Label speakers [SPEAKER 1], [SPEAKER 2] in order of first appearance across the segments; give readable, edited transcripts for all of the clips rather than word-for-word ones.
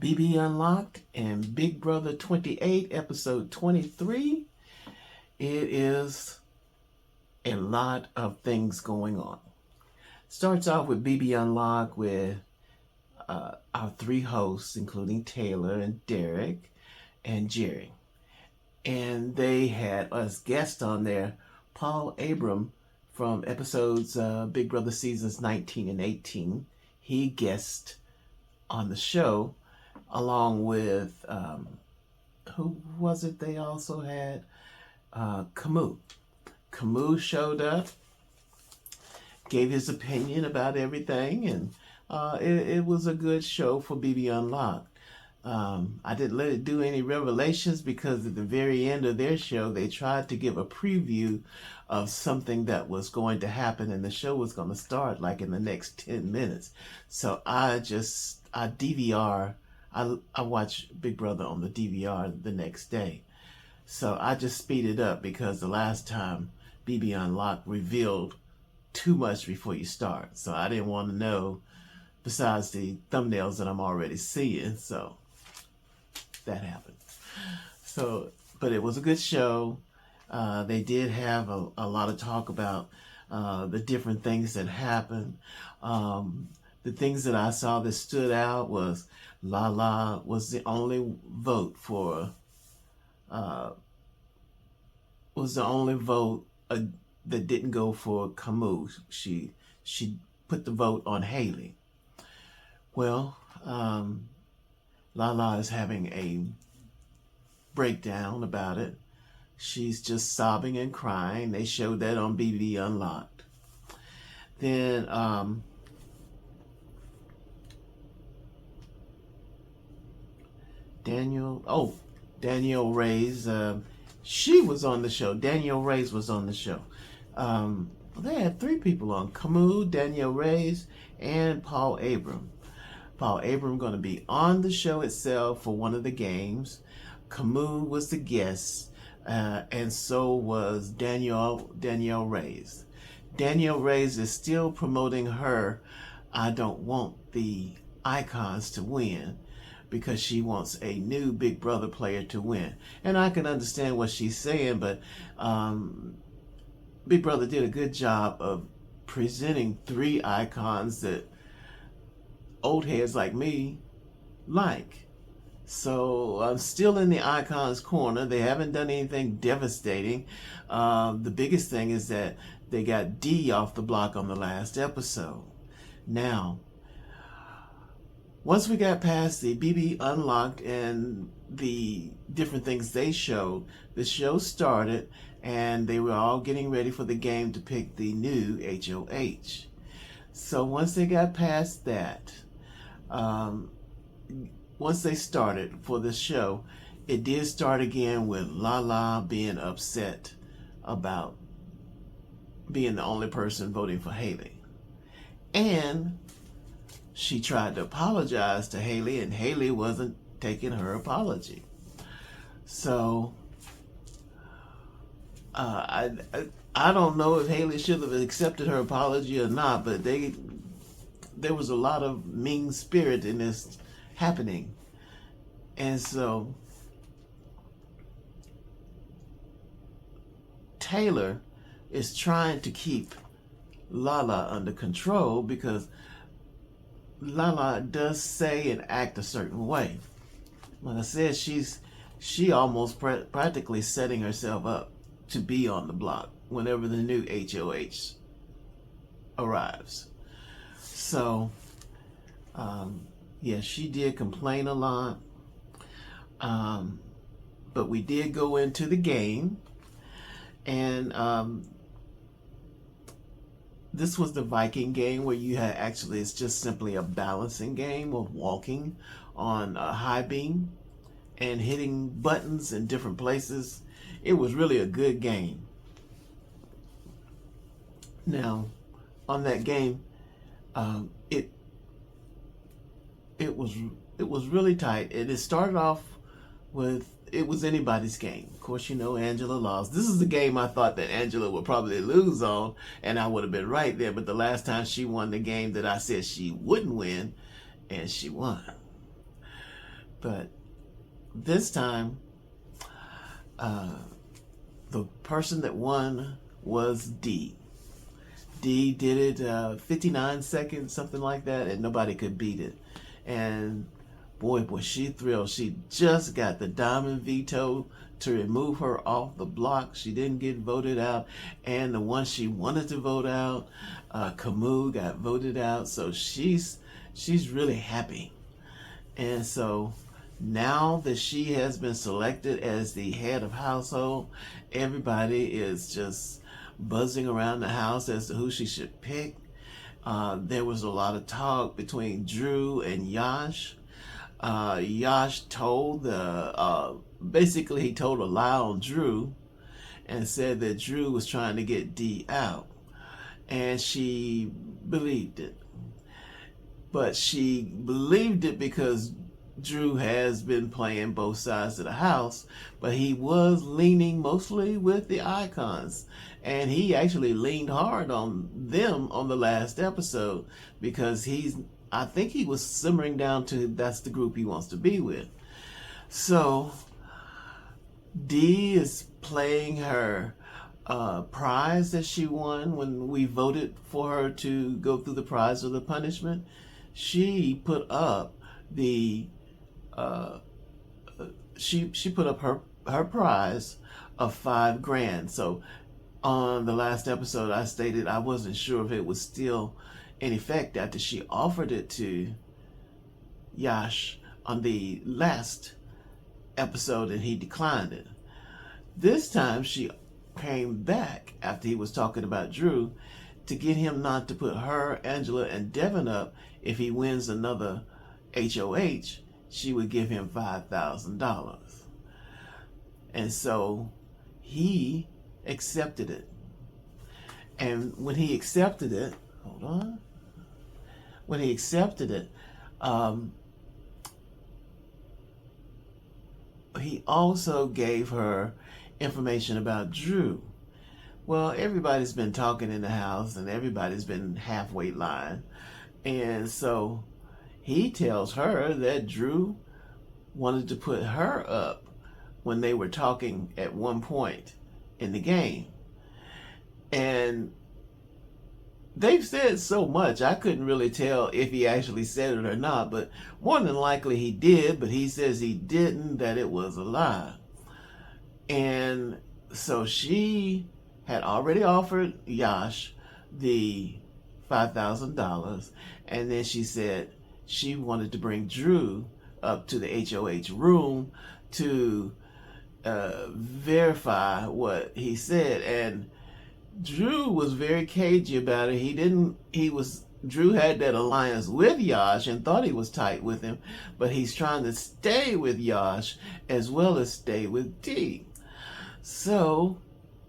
[SPEAKER 1] BB Unlocked and Big Brother 28, episode 23. It is a lot of things going on. Starts off with BB Unlocked with our three hosts, including Taylor and Derek and Jerry. And they had us guests on there, Paul Abram from episodes Big Brother seasons 19 and 18. He guested on the show along with, who was it they also had? Camus. Camus showed up, gave his opinion about everything, and it was a good show for BB Unlocked. I didn't let it do any revelations because at the very end of their show, they tried to give a preview of something that was going to happen, and the show was going to start like in the next 10 minutes. So I DVR. I watch Big Brother on the DVR the next day. So I just speeded up because the last time BB Unlocked revealed too much before you start. So I didn't want to know besides the thumbnails that I'm already seeing. So that happened. So, but it was a good show. They did have a lot of talk about the different things that happened. The things that I saw that stood out was Lala was the only vote for, that didn't go for Camus. She put the vote on Haley. Well, Lala is having a breakdown about it. She's just sobbing and crying. They showed that on BB Unlocked. Then Danielle Reyes, she was on the show. Danielle Reyes was on the show. They had three people on: Camus, Danielle Reyes, and Paul Abram. Paul Abram going to be on the show itself for one of the games. Camus was the guest, and so was Danielle Reyes. Danielle Reyes is still promoting her "I don't want the icons to win" because she wants a new Big Brother player to win. And I can understand what she's saying, but Big Brother did a good job of presenting three icons that old heads like me like. So I'm still in the icons corner. They haven't done anything devastating. The biggest thing is that they got D off the block on the last episode. Now, once we got past the BB Unlocked and the different things they showed, the show started and they were all getting ready for the game to pick the new HOH. So once they got past that, once they started for the show, it did start again with Lala being upset about being the only person voting for Haley. And she tried to apologize to Haley, and Haley wasn't taking her apology. So I don't know if Haley should have accepted her apology or not, but there was a lot of mean spirit in this happening. And so Taylor is trying to keep Lala under control because Lala does say and act a certain way. Like I said, she almost practically setting herself up to be on the block whenever the new HOH arrives. So, yeah, she did complain a lot. But we did go into the game, and this was the Viking game where you had it's just simply a balancing game of walking on a high beam and hitting buttons in different places. It was really a good game. Now, on that game, it was really tight. It started off with, it was anybody's game. Of course, you know, Angela lost. This is the game I thought that Angela would probably lose on, and I would have been right there. But the last time she won the game that I said she wouldn't win, and she won. But this time, the person that won was D. D did it 59 seconds, something like that, and nobody could beat it. And boy, was she thrilled. She just got the diamond veto to remove her off the block. She didn't get voted out. And the one she wanted to vote out, Camus, got voted out. So she's really happy. And so now that she has been selected as the head of household, everybody is just buzzing around the house as to who she should pick. There was a lot of talk between Drew and Yash. Yash told basically he told a lie on Drew and said that Drew was trying to get D out. And she believed it. But she believed it because Drew has been playing both sides of the house, but he was leaning mostly with the icons. And he actually leaned hard on them on the last episode because I think he was simmering down to that's the group he wants to be with. So Dee is playing her prize that she won when we voted for her to go through the prize or the punishment. She put up the she put up her prize of $5,000. So on the last episode, I stated I wasn't sure if it was still in effect after she offered it to Yash on the last episode and he declined it. This time she came back after he was talking about Drew to get him not to put her, Angela, and Devin up. If he wins another HOH, she would give him $5,000. And so he accepted it. And when he accepted it, when he accepted it, he also gave her information about Drew. Well, everybody's been talking in the house and everybody's been halfway lying. And so he tells her that Drew wanted to put her up when they were talking at one point in the game. And they've said so much, I couldn't really tell if he actually said it or not, but more than likely he did, but he says he didn't, that it was a lie. And so she had already offered Yash the $5,000, and then she said she wanted to bring Drew up to the HOH room to verify what he said. And Drew was very cagey about it. Drew had that alliance with Yash and thought he was tight with him, but he's trying to stay with Yash as well as stay with Dee. So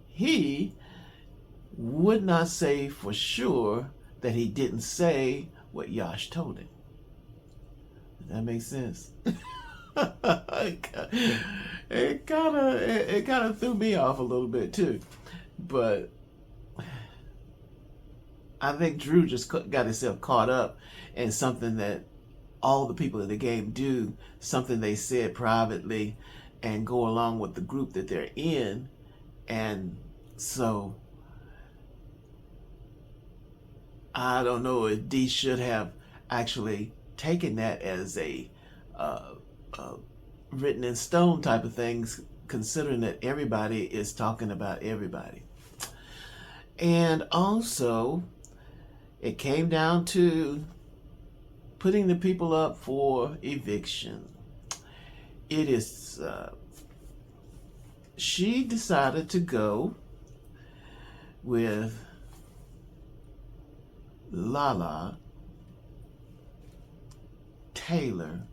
[SPEAKER 1] he would not say for sure that he didn't say what Yash told him. Does that make sense? It kind of threw me off a little bit too, but I think Drew just got himself caught up in something that all the people in the game do, something they said privately, and go along with the group that they're in. And so I don't know if Dee should have actually taken that as a written in stone type of things, considering that everybody is talking about everybody. And also, it came down to putting the people up for eviction. It is, she decided to go with Lala, Taylor,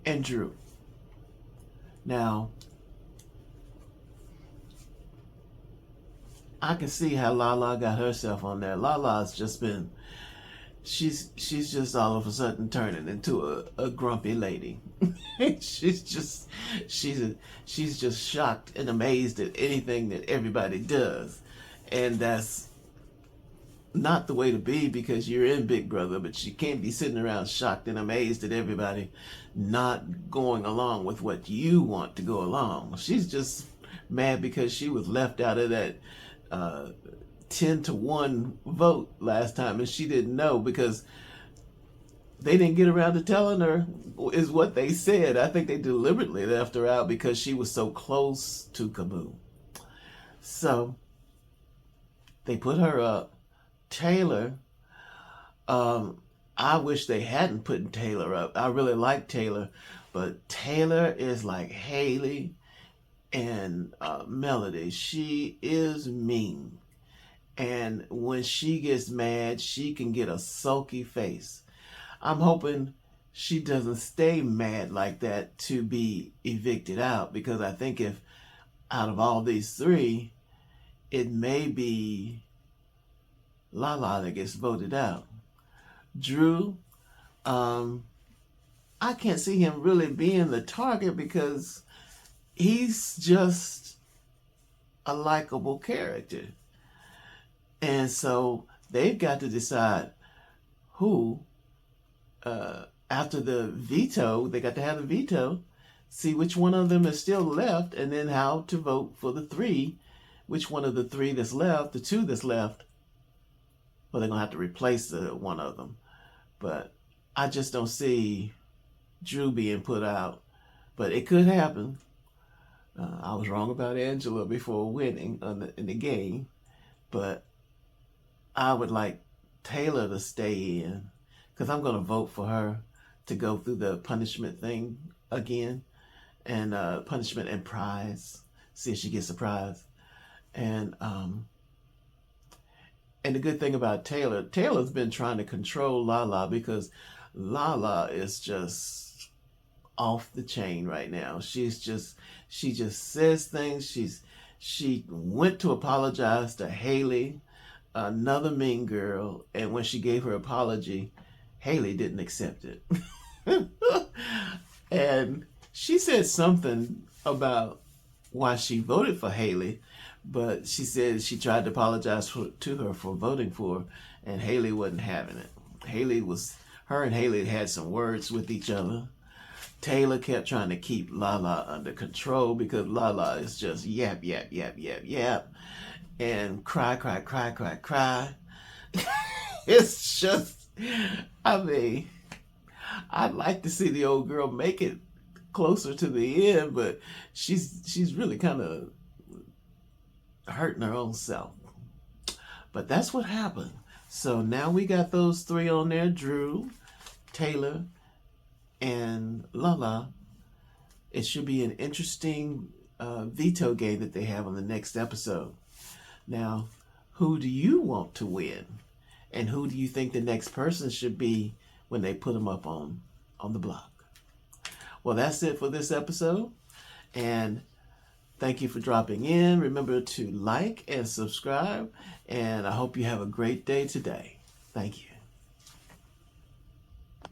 [SPEAKER 1] and Drew. Now, I can see how Lala got herself on there. Lala's just been, she's just all of a sudden turning into a grumpy lady. she's just shocked and amazed at anything that everybody does. And that's not the way to be because you're in Big Brother, but you can't be sitting around shocked and amazed at everybody not going along with what you want to go along. She's just mad because she was left out of that 10-1 vote last time, and she didn't know because they didn't get around to telling her, is what they said. I think they deliberately left her out because she was so close to Camus. So they put her up. Taylor, I wish they hadn't put Taylor up. I really like Taylor, but Taylor is like Haley and Melody. She is mean. And when she gets mad, she can get a sulky face. I'm hoping she doesn't stay mad like that to be evicted out, because I think if out of all these three, it may be Lala that gets voted out. Drew, I can't see him really being the target because he's just a likable character. And so they've got to decide who, after the veto, they got to have a veto, see which one of them is still left, and then how to vote for the three, which one of the three that's left, the two that's left, well, they're going to have to replace the one of them. But I just don't see Drew being put out. But it could happen. I was wrong about Angela before winning in the game. But I would like Taylor to stay in, because I'm going to vote for her to go through the punishment thing again. And punishment and prize. See if she gets a prize. And the good thing about Taylor's been trying to control Lala, because Lala is just off the chain right now. She just says things. She went to apologize to Haley, another mean girl, and when she gave her apology, Haley didn't accept it. And she said something about why she voted for Haley, but she said she tried to apologize to her for voting for her, and Haley wasn't having it. Her and Haley had some words with each other. Taylor kept trying to keep Lala under control because Lala is just yap, yap, yap, yap, yap, and cry, cry, cry, cry, cry. It's just, I mean, I'd like to see the old girl make it closer to the end, but she's really kind of hurting her own self. But that's what happened. So now we got those three on there: Drew, Taylor, and Lala. It should be an interesting veto game that they have on the next episode. Now, who do you want to win? And who do you think the next person should be when they put them up on the block? Well, that's it for this episode. And thank you for dropping in. Remember to like and subscribe. And I hope you have a great day today. Thank you.